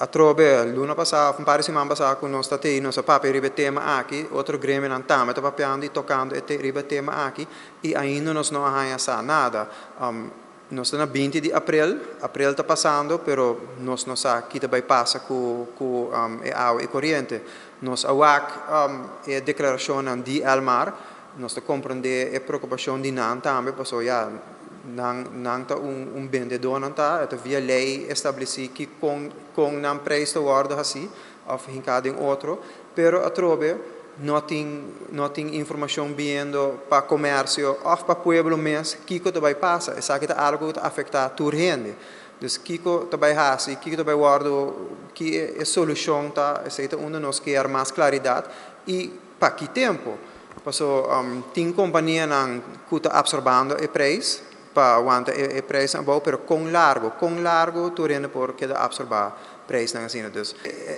A trobe, luna passata, un paio di settimane passate, con nostra te, nostra papa ribe tema aqui, outro grêmio não tá, mas tá papiando e tocando e ribe tema aqui, e ainda nós não arranha nada. Nós estamos na 20 de abril está passando, pero nós não sabemos que vai passar com água e corrente. Nós awak é declaração de Elmar, nós compreender a preocupação de não também, porque já não tá vendedor não tá, é via lei estabelecido que com não preço guarda assim, ou em cada outro, pero a trobe não tem informação vindo para comércio ou para pueblo mesmo que vai passar, isso aqui é algo que afeta toda a gente. Então, que vai fazer, que vai guardar, que é a solução tá, é onde nós queremos mais claridade e para que tempo, porque tem companhia que está absorvendo o preço para aguantar o preço é bom, mas com largo tu rende por que absorver preço na assim dus.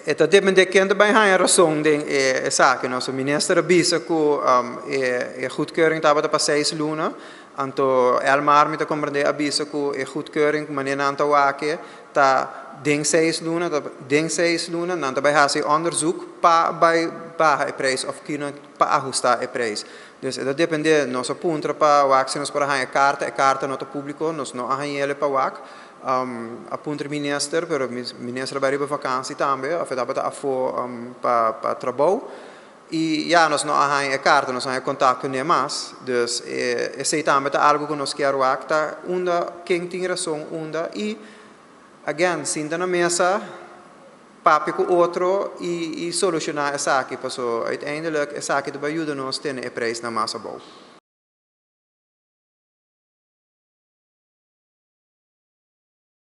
Eta depende de quem também a razão de essa que nosso ministro avisa que goedkeuring estava para 6 luna, anto Elmar me compreender avisa que goedkeuring maneira anta wake tá den 6 luna, não também fazer onderzoek para baixar o preço of que para ajustar o preço. Dus dat depende nosso ponto para o se nós para a carta não público, nós não arranha para o a ponto ministro, pero ministro vai para vacancy também, afetava para trabalho e já nós não arranha carta, nós arranha contato com nem mais, dus esse também é algo que nós queremos tá quem tem razão e again sinta na mesa papi com outro e solucionar essa aqui, porque uiteindelijk essa aqui vai ajudar nós a ter o preço na massa bom.